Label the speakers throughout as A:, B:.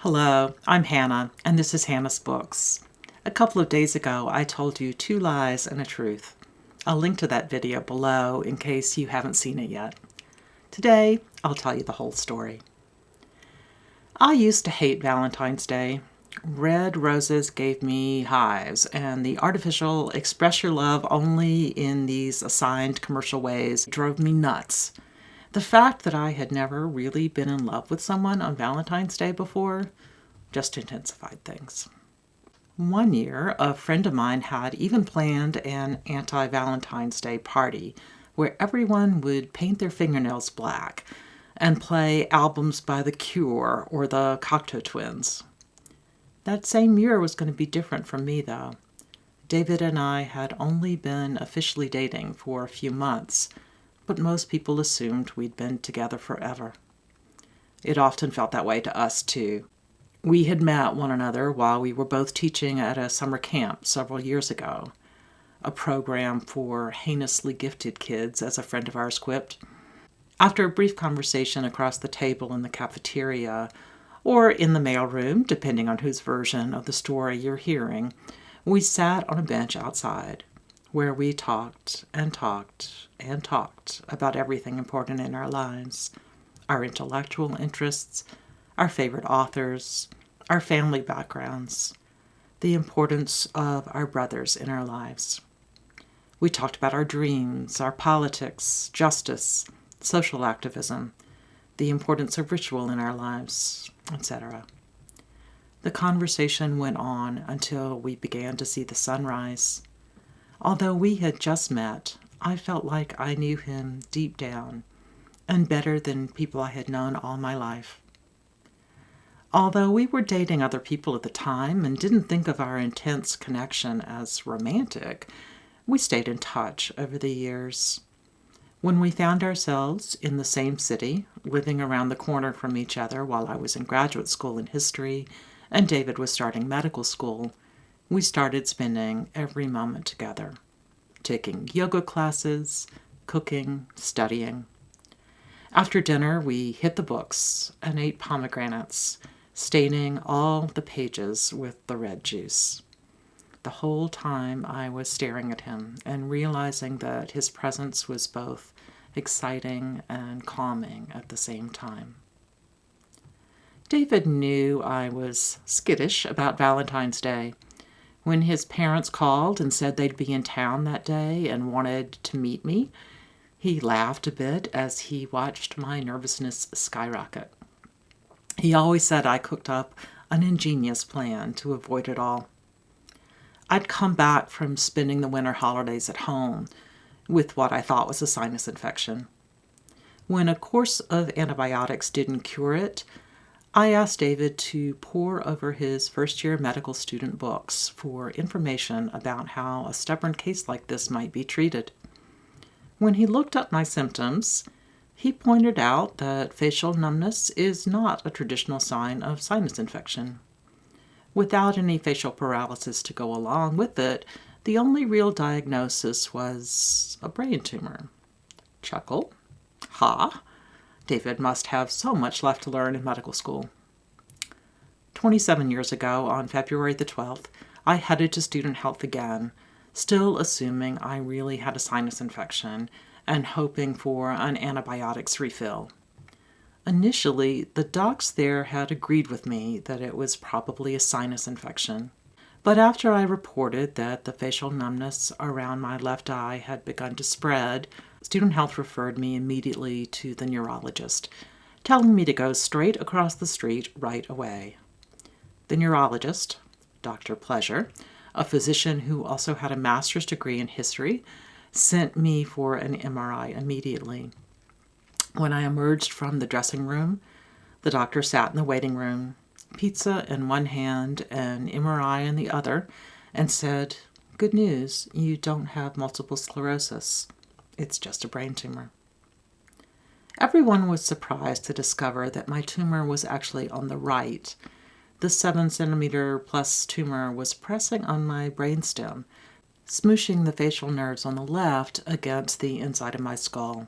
A: Hello, I'm Hannah, and this is Hannah's Books. A couple of days ago, I told you 2 lies and a truth. I'll link to that video below in case you haven't seen it yet. Today, I'll tell you the whole story. I used to hate Valentine's Day. Red roses gave me hives, and the artificial express your love only in these assigned commercial ways drove me nuts. The fact that I had never really been in love with someone on Valentine's Day before just intensified things. One year, a friend of mine had even planned an anti-Valentine's Day party where everyone would paint their fingernails black and play albums by The Cure or the Cocteau Twins. That same year was going to be different from me, though. David and I had only been officially dating for a few months, but most people assumed we'd been together forever. It often felt that way to us, too. We had met one another while we were both teaching at a summer camp several years ago, a program for heinously gifted kids, as a friend of ours quipped. After a brief conversation across the table in the cafeteria, or in the mailroom, depending on whose version of the story you're hearing, we sat on a bench outside, where we talked and talked and talked about everything important in our lives, our intellectual interests, our favorite authors, our family backgrounds, the importance of our brothers in our lives. We talked about our dreams, our politics, justice, social activism, the importance of ritual in our lives, etc. The conversation went on until we began to see the sunrise. Although we had just met, I felt like I knew him deep down, and better than people I had known all my life. Although we were dating other people at the time and didn't think of our intense connection as romantic, we stayed in touch over the years. When we found ourselves in the same city, living around the corner from each other while I was in graduate school in history and David was starting medical school, we started spending every moment together, taking yoga classes, cooking, studying. After dinner, we hit the books and ate pomegranates, staining all the pages with the red juice. The whole time I was staring at him and realizing that his presence was both exciting and calming at the same time. David knew I was skittish about Valentine's Day. When his parents called and said they'd be in town that day and wanted to meet me, he laughed a bit as he watched my nervousness skyrocket. He always said I cooked up an ingenious plan to avoid it all. I'd come back from spending the winter holidays at home with what I thought was a sinus infection. When a course of antibiotics didn't cure it, I asked David to pore over his first-year medical student books for information about how a stubborn case like this might be treated. When he looked up my symptoms, he pointed out that facial numbness is not a traditional sign of sinus infection. Without any facial paralysis to go along with it, the only real diagnosis was a brain tumor. Chuckle. Ha! David must have so much left to learn in medical school. 27 years ago, on February the 12th, I headed to student health again, still assuming I really had a sinus infection and hoping for an antibiotics refill. Initially, the docs there had agreed with me that it was probably a sinus infection. But after I reported that the facial numbness around my left eye had begun to spread, student health referred me immediately to the neurologist, telling me to go straight across the street right away. The neurologist, Dr. Pleasure, a physician who also had a master's degree in history, sent me for an MRI immediately. When I emerged from the dressing room, the doctor sat in the waiting room, pizza in one hand and MRI in the other, and said, "Good news, you don't have multiple sclerosis. It's just a brain tumor." Everyone was surprised to discover that my tumor was actually on the right. The 7-centimeter plus tumor was pressing on my brainstem, smooshing the facial nerves on the left against the inside of my skull.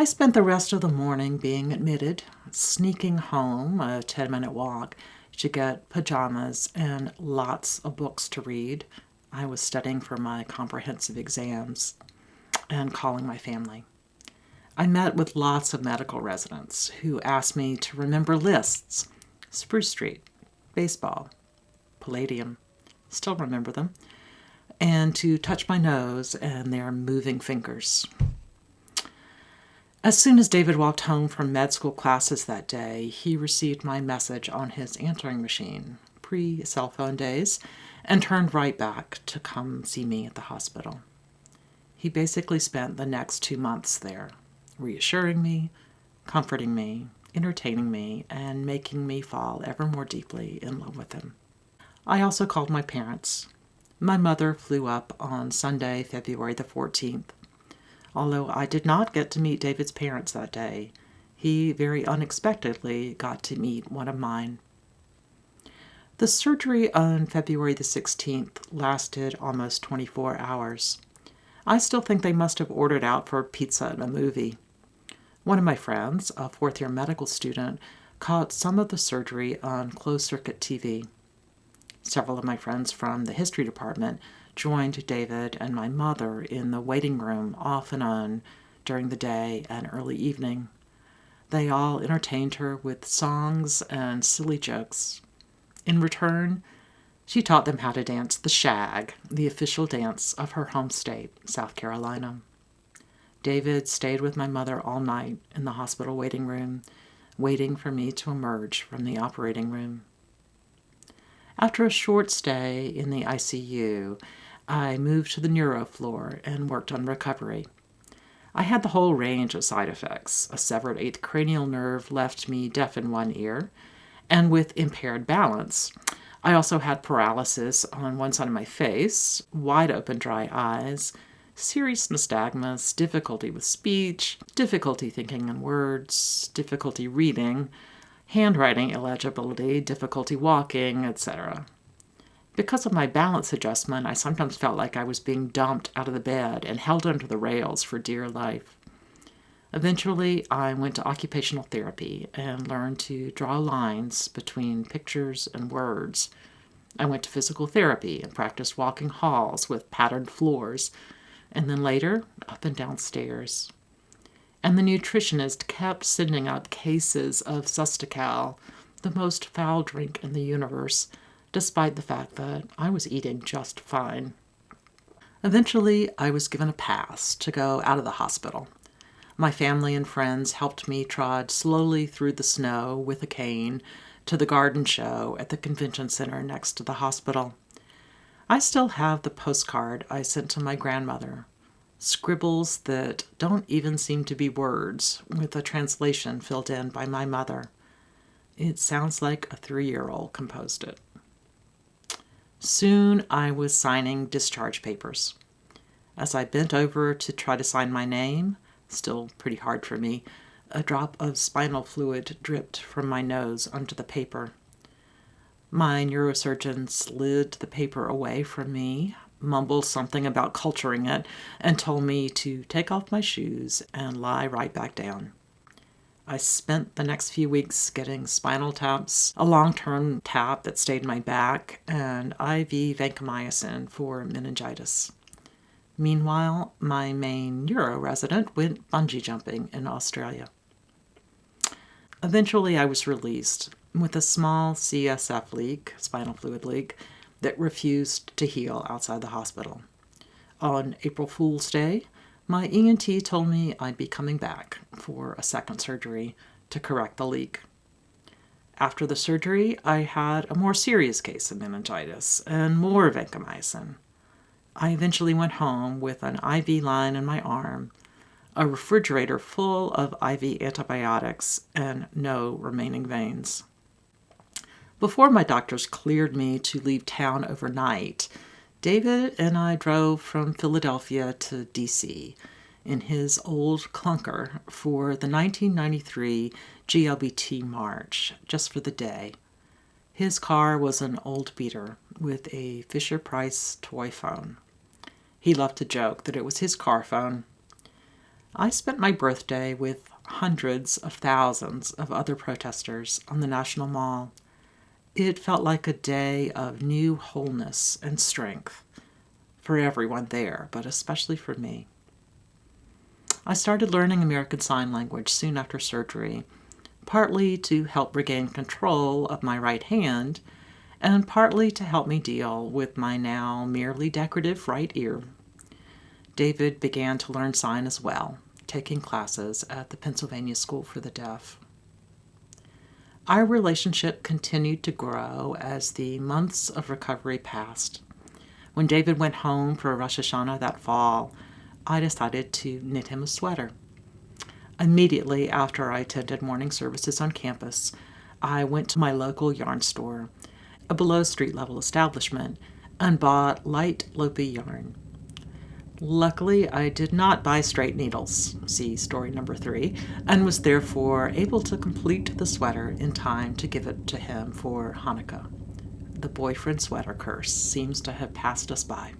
A: I spent the rest of the morning being admitted, sneaking home, a 10-minute walk, to get pajamas and lots of books to read. I was studying for my comprehensive exams and calling my family. I met with lots of medical residents who asked me to remember lists: Spruce Street, baseball, Palladium, still remember them, and to touch my nose and their moving fingers. As soon as David walked home from med school classes that day, he received my message on his answering machine, pre-cell phone days, and turned right back to come see me at the hospital. He basically spent the next 2 months there, reassuring me, comforting me, entertaining me, and making me fall ever more deeply in love with him. I also called my parents. My mother flew up on Sunday, February the 14th. Although I did not get to meet David's parents that day, he very unexpectedly got to meet one of mine. The surgery on February the 16th lasted almost 24 hours. I still think they must have ordered out for pizza and a movie. One of my friends, a fourth-year medical student, caught some of the surgery on closed-circuit TV. Several of my friends from the history department joined David and my mother in the waiting room off and on during the day and early evening. They all entertained her with songs and silly jokes. In return, she taught them how to dance the shag, the official dance of her home state, South Carolina. David stayed with my mother all night in the hospital waiting room, waiting for me to emerge from the operating room. After a short stay in the ICU, I moved to the neuro floor and worked on recovery. I had the whole range of side effects. A severed 8th cranial nerve left me deaf in one ear, and with impaired balance. I also had paralysis on one side of my face, wide open dry eyes, serious nystagmus, difficulty with speech, difficulty thinking in words, difficulty reading, handwriting illegibility, difficulty walking, etc. Because of my balance adjustment, I sometimes felt like I was being dumped out of the bed and held onto the rails for dear life. Eventually, I went to occupational therapy and learned to draw lines between pictures and words. I went to physical therapy and practiced walking halls with patterned floors, and then later, up and down stairs. And the nutritionist kept sending up cases of Sustacal, the most foul drink in the universe, despite the fact that I was eating just fine. Eventually, I was given a pass to go out of the hospital. My family and friends helped me trot slowly through the snow with a cane to the garden show at the convention center next to the hospital. I still have the postcard I sent to my grandmother. Scribbles that don't even seem to be words, with a translation filled in by my mother. It sounds like a 3-year-old composed it. Soon I was signing discharge papers. As I bent over to try to sign my name, still pretty hard for me, a drop of spinal fluid dripped from my nose onto the paper. My neurosurgeon slid the paper away from me, mumbled something about culturing it, and told me to take off my shoes and lie right back down. I spent the next few weeks getting spinal taps, a long-term tap that stayed in my back, and IV vancomycin for meningitis. Meanwhile, my main neuro resident went bungee jumping in Australia. Eventually, I was released with a small CSF leak, spinal fluid leak, that refused to heal outside the hospital. On April Fool's Day, my ENT told me I'd be coming back for a second surgery to correct the leak. After the surgery, I had a more serious case of meningitis and more vancomycin. I eventually went home with an IV line in my arm, a refrigerator full of IV antibiotics, and no remaining veins. Before my doctors cleared me to leave town overnight, David and I drove from Philadelphia to D.C. in his old clunker for the 1993 GLBT March, just for the day. His car was an old beater with a Fisher-Price toy phone. He loved to joke that it was his car phone. I spent my birthday with hundreds of thousands of other protesters on the National Mall. It felt like a day of new wholeness and strength for everyone there, but especially for me. I started learning American Sign Language soon after surgery, partly to help regain control of my right hand, and partly to help me deal with my now merely decorative right ear. David began to learn sign as well, taking classes at the Pennsylvania School for the Deaf. Our relationship continued to grow as the months of recovery passed. When David went home for Rosh Hashanah that fall, I decided to knit him a sweater. Immediately after I attended morning services on campus, I went to my local yarn store, a below street level establishment, and bought light Lopi yarn. Luckily, I did not buy straight needles, see story number 3, and was therefore able to complete the sweater in time to give it to him for Hanukkah. The boyfriend sweater curse seems to have passed us by.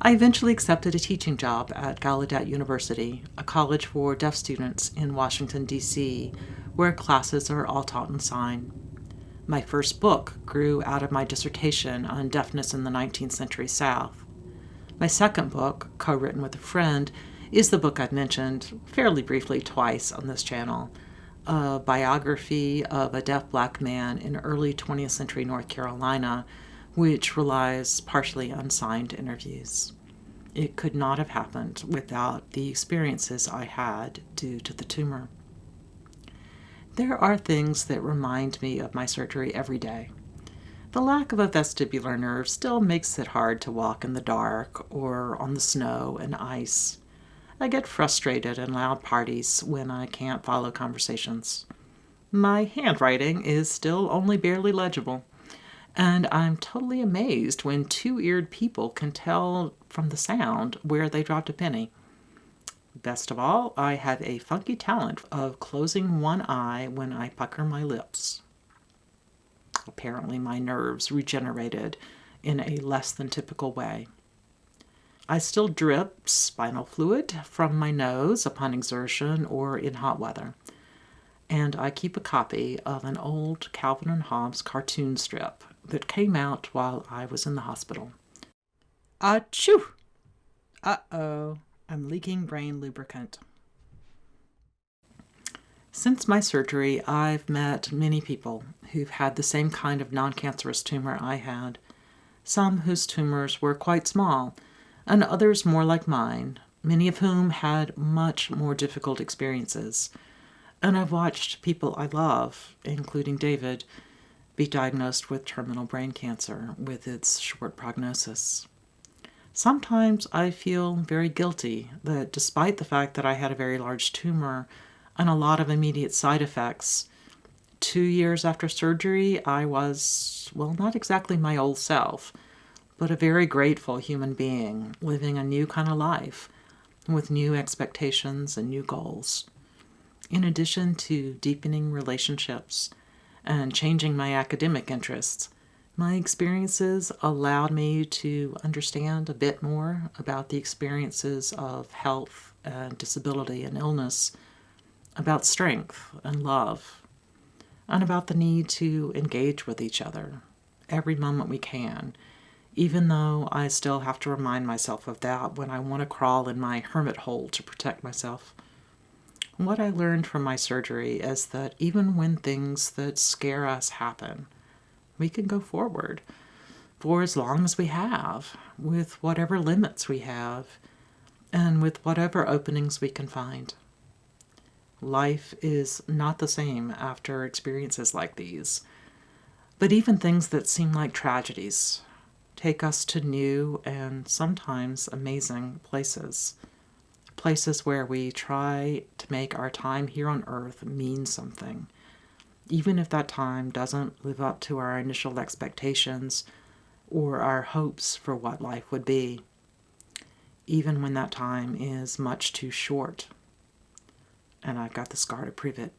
A: I eventually accepted a teaching job at Gallaudet University, a college for deaf students in Washington, D.C., where classes are all taught in sign. My first book grew out of my dissertation on deafness in the 19th century South. My second book, co-written with a friend, is the book I've mentioned fairly briefly twice on this channel, a biography of a deaf black man in early 20th century North Carolina, which relies partially on signed interviews. It could not have happened without the experiences I had due to the tumor. There are things that remind me of my surgery every day. The lack of a vestibular nerve still makes it hard to walk in the dark or on the snow and ice. I get frustrated in loud parties when I can't follow conversations. My handwriting is still only barely legible, and I'm totally amazed when two-eared people can tell from the sound where they dropped a penny. Best of all, I have a funky talent of closing one eye when I pucker my lips. Apparently my nerves regenerated in a less than typical way. I still drip spinal fluid from my nose upon exertion or in hot weather, and I keep a copy of an old Calvin and Hobbes cartoon strip that came out while I was in the hospital. Achoo! Uh-oh, I'm leaking brain lubricant. Since my surgery, I've met many people who've had the same kind of non-cancerous tumor I had, some whose tumors were quite small, and others more like mine, many of whom had much more difficult experiences. And I've watched people I love, including David, be diagnosed with terminal brain cancer with its short prognosis. Sometimes I feel very guilty that despite the fact that I had a very large tumor and a lot of immediate side effects, 2 years after surgery, I was, well, not exactly my old self, but a very grateful human being living a new kind of life with new expectations and new goals. In addition to deepening relationships and changing my academic interests, my experiences allowed me to understand a bit more about the experiences of health and disability and illness, about strength and love, and about the need to engage with each other every moment we can, even though I still have to remind myself of that when I want to crawl in my hermit hole to protect myself. What I learned from my surgery is that even when things that scare us happen, we can go forward for as long as we have, with whatever limits we have, and with whatever openings we can find. Life is not the same after experiences like these, but even things that seem like tragedies take us to new and sometimes amazing places. Places where we try to make our time here on earth mean something, even if that time doesn't live up to our initial expectations or our hopes for what life would be, even when that time is much too short. And I've got the scar to prove it.